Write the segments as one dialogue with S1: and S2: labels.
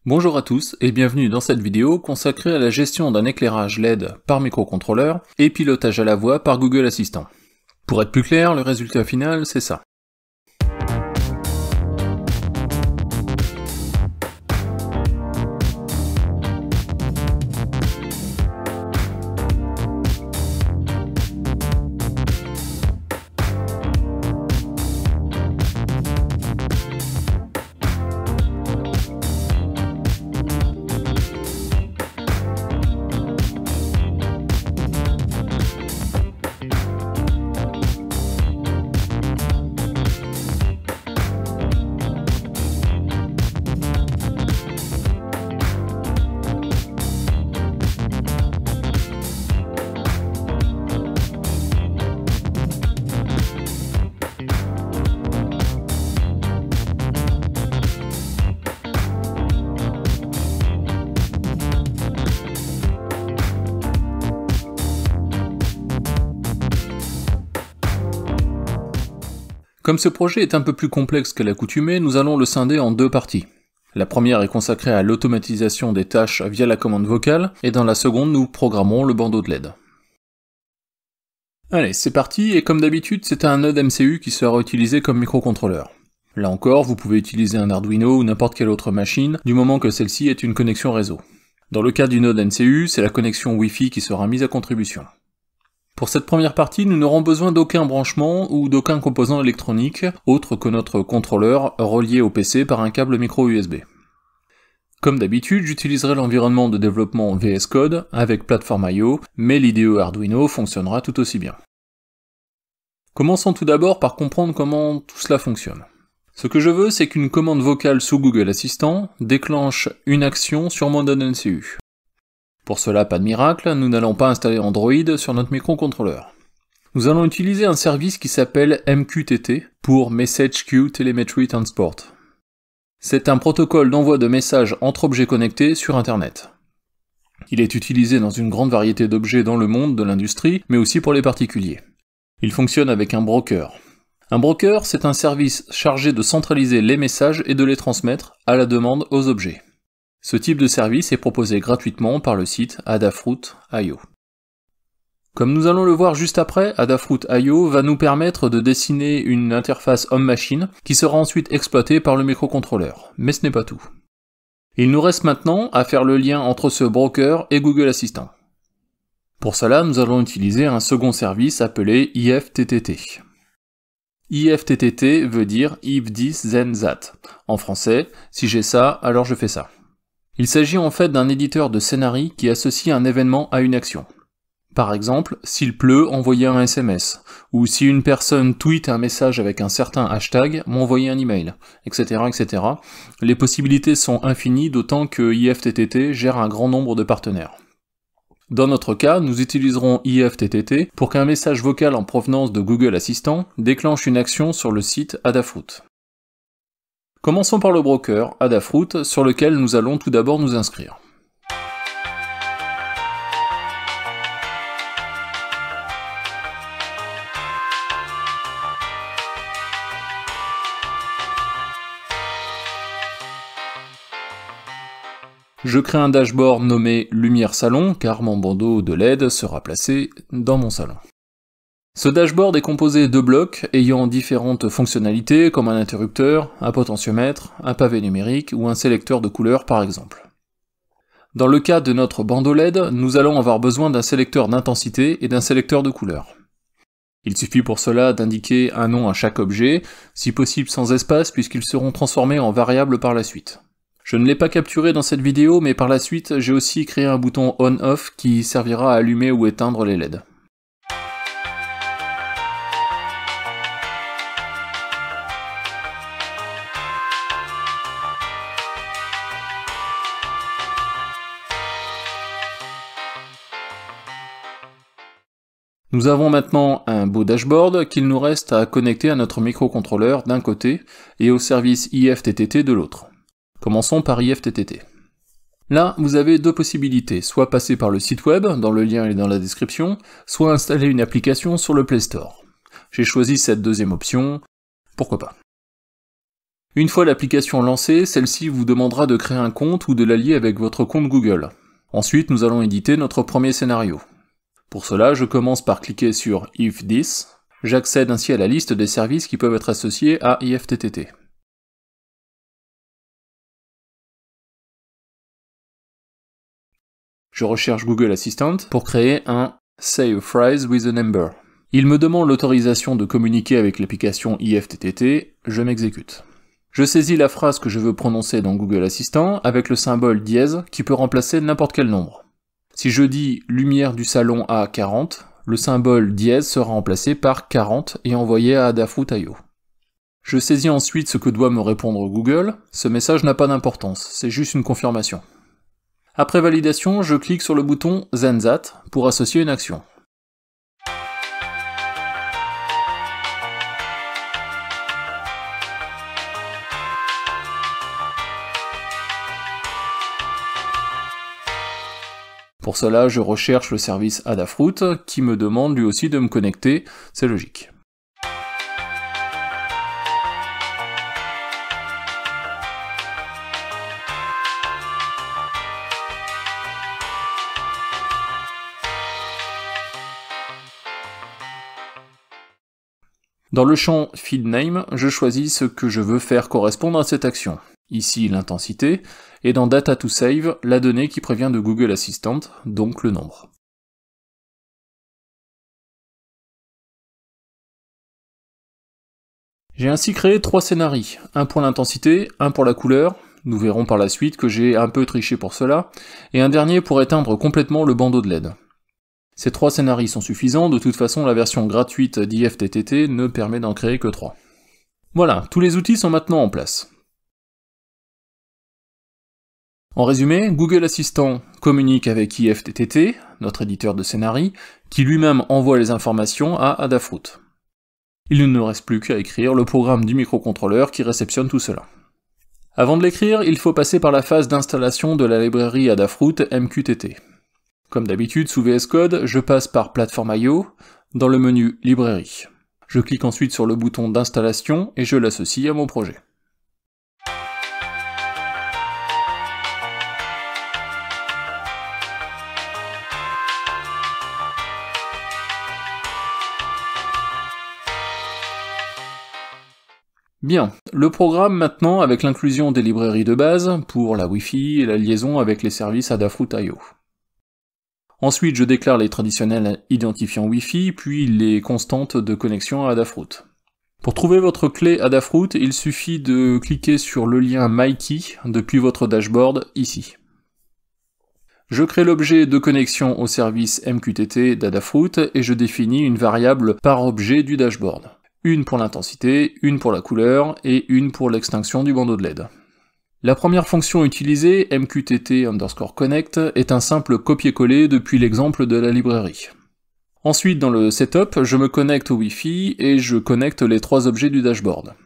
S1: Bonjour à tous et bienvenue dans cette vidéo consacrée à la gestion d'un éclairage LED par microcontrôleur et pilotage à la voix par Google Assistant. Pour être plus clair, le résultat final c'est ça. Comme ce projet est un peu plus complexe que l'accoutumée, nous allons le scinder en deux parties. La première est consacrée à l'automatisation des tâches via la commande vocale, et dans la seconde nous programmons le bandeau de LED. Allez, c'est parti, et comme d'habitude c'est un node MCU qui sera utilisé comme microcontrôleur. Là encore, vous pouvez utiliser un Arduino ou n'importe quelle autre machine, du moment que celle-ci est une connexion réseau. Dans le cas du node MCU, c'est la connexion Wi-Fi qui sera mise à contribution. Pour cette première partie, nous n'aurons besoin d'aucun branchement ou d'aucun composant électronique, autre que notre contrôleur relié au PC par un câble micro USB. Comme d'habitude, j'utiliserai l'environnement de développement VS Code avec Platform.io, mais l'IDE Arduino fonctionnera tout aussi bien. Commençons tout d'abord par comprendre comment tout cela fonctionne. Ce que je veux, c'est qu'une commande vocale sous Google Assistant déclenche une action sur mon node MCU. Pour cela, pas de miracle, nous n'allons pas installer Android sur notre microcontrôleur. Nous allons utiliser un service qui s'appelle MQTT pour Message Queue Telemetry Transport. C'est un protocole d'envoi de messages entre objets connectés sur Internet. Il est utilisé dans une grande variété d'objets dans le monde de l'industrie, mais aussi pour les particuliers. Il fonctionne avec un broker. Un broker, c'est un service chargé de centraliser les messages et de les transmettre à la demande aux objets. Ce type de service est proposé gratuitement par le site Adafruit.io. Comme nous allons le voir juste après, Adafruit.io va nous permettre de dessiner une interface homme-machine qui sera ensuite exploitée par le microcontrôleur. Mais ce n'est pas tout. Il nous reste maintenant à faire le lien entre ce broker et Google Assistant. Pour cela, nous allons utiliser un second service appelé IFTTT. IFTTT veut dire If This Then That. En français, si j'ai ça, alors je fais ça. Il s'agit en fait d'un éditeur de scénarii qui associe un événement à une action. Par exemple, s'il pleut, envoyer un SMS, ou si une personne tweet un message avec un certain hashtag, m'envoyer un email, etc., etc. Les possibilités sont infinies, d'autant que IFTTT gère un grand nombre de partenaires. Dans notre cas, nous utiliserons IFTTT pour qu'un message vocal en provenance de Google Assistant déclenche une action sur le site Adafruit. Commençons par le broker Adafruit, sur lequel nous allons tout d'abord nous inscrire. Je crée un dashboard nommé Lumière Salon, car mon bandeau de LED sera placé dans mon salon. Ce dashboard est composé de blocs ayant différentes fonctionnalités comme un interrupteur, un potentiomètre, un pavé numérique ou un sélecteur de couleurs par exemple. Dans le cas de notre bandeau LED, nous allons avoir besoin d'un sélecteur d'intensité et d'un sélecteur de couleurs. Il suffit pour cela d'indiquer un nom à chaque objet, si possible sans espace puisqu'ils seront transformés en variables par la suite. Je ne l'ai pas capturé dans cette vidéo, mais par la suite j'ai aussi créé un bouton On-Off qui servira à allumer ou éteindre les LED. Nous avons maintenant un beau dashboard qu'il nous reste à connecter à notre microcontrôleur d'un côté et au service IFTTT de l'autre. Commençons par IFTTT. Là, vous avez deux possibilités, soit passer par le site web, dans le lien est dans la description, soit installer une application sur le Play Store. J'ai choisi cette deuxième option, pourquoi pas. Une fois l'application lancée, celle-ci vous demandera de créer un compte ou de l'allier avec votre compte Google. Ensuite, nous allons éditer notre premier scénario. Pour cela, je commence par cliquer sur If This. J'accède ainsi à la liste des services qui peuvent être associés à IFTTT. Je recherche Google Assistant pour créer un Say a phrase with a number. Il me demande l'autorisation de communiquer avec l'application IFTTT, je m'exécute. Je saisis la phrase que je veux prononcer dans Google Assistant avec le symbole dièse qui peut remplacer n'importe quel nombre. Si je dis lumière du salon à 40, le symbole dièse sera remplacé par 40 et envoyé à Adafruit.io. Je saisis ensuite ce que doit me répondre Google, ce message n'a pas d'importance, c'est juste une confirmation. Après validation, je clique sur le bouton Then That pour associer une action. Pour cela, je recherche le service Adafruit qui me demande lui aussi de me connecter, c'est logique. Dans le champ Field Name, je choisis ce que je veux faire correspondre à cette action. Ici l'intensité, et dans Data to Save, la donnée qui provient de Google Assistant, donc le nombre. J'ai ainsi créé 3 scénarios, un pour l'intensité, un pour la couleur, nous verrons par la suite que j'ai un peu triché pour cela, et un dernier pour éteindre complètement le bandeau de LED. Ces 3 scénarios sont suffisants, de toute façon la version gratuite d'IFTTT ne permet d'en créer que 3. Voilà, tous les outils sont maintenant en place. En résumé, Google Assistant communique avec IFTTT, notre éditeur de scénarii, qui lui-même envoie les informations à Adafruit. Il ne nous reste plus qu'à écrire le programme du microcontrôleur qui réceptionne tout cela. Avant de l'écrire, il faut passer par la phase d'installation de la librairie Adafruit MQTT. Comme d'habitude sous VS Code, je passe par Platform.io, dans le menu Librairie. Je clique ensuite sur le bouton d'installation et je l'associe à mon projet. Bien, le programme maintenant avec l'inclusion des librairies de base pour la Wi-Fi et la liaison avec les services Adafruit.io. Ensuite, je déclare les traditionnels identifiants Wi-Fi, puis les constantes de connexion à Adafruit. Pour trouver votre clé Adafruit, il suffit de cliquer sur le lien MyKey depuis votre dashboard ici. Je crée l'objet de connexion au service MQTT d'Adafruit et je définis une variable par objet du dashboard. Une pour l'intensité, une pour la couleur et une pour l'extinction du bandeau de LED. La première fonction utilisée, MQTT_connect, est un simple copier-coller depuis l'exemple de la librairie. Ensuite, dans le setup, je me connecte au Wi-Fi et je connecte les 3 objets du dashboard.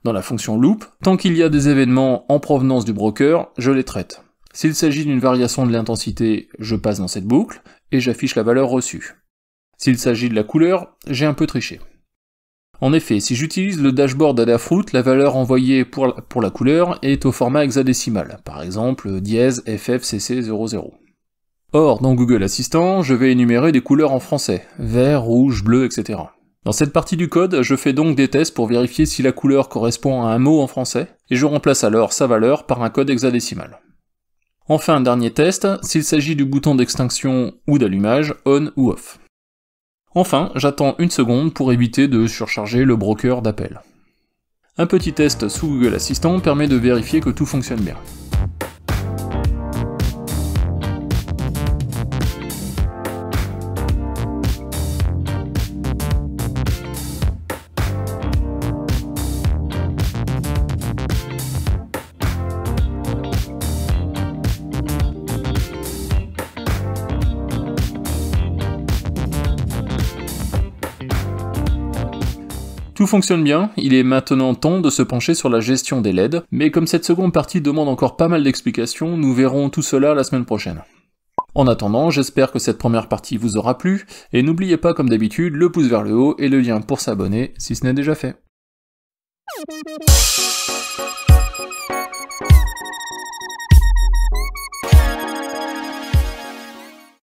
S1: Dans la fonction loop, tant qu'il y a des événements en provenance du broker, je les traite. S'il s'agit d'une variation de l'intensité, je passe dans cette boucle et j'affiche la valeur reçue. S'il s'agit de la couleur, j'ai un peu triché. En effet, si j'utilise le dashboard Adafruit, la valeur envoyée pour la couleur est au format hexadécimal, par exemple dièse FFCC00. Or, dans Google Assistant, je vais énumérer des couleurs en français, vert, rouge, bleu, etc. Dans cette partie du code, je fais donc des tests pour vérifier si la couleur correspond à un mot en français, et je remplace alors sa valeur par un code hexadécimal. Enfin, un dernier test, s'il s'agit du bouton d'extinction ou d'allumage, on ou off. Enfin, j'attends une seconde pour éviter de surcharger le broker d'appel. Un petit test sous Google Assistant permet de vérifier que tout fonctionne bien. Tout fonctionne bien, il est maintenant temps de se pencher sur la gestion des LED, mais comme cette seconde partie demande encore pas mal d'explications, nous verrons tout cela la semaine prochaine. En attendant, j'espère que cette première partie vous aura plu, et n'oubliez pas comme d'habitude le pouce vers le haut et le lien pour s'abonner si ce n'est déjà fait.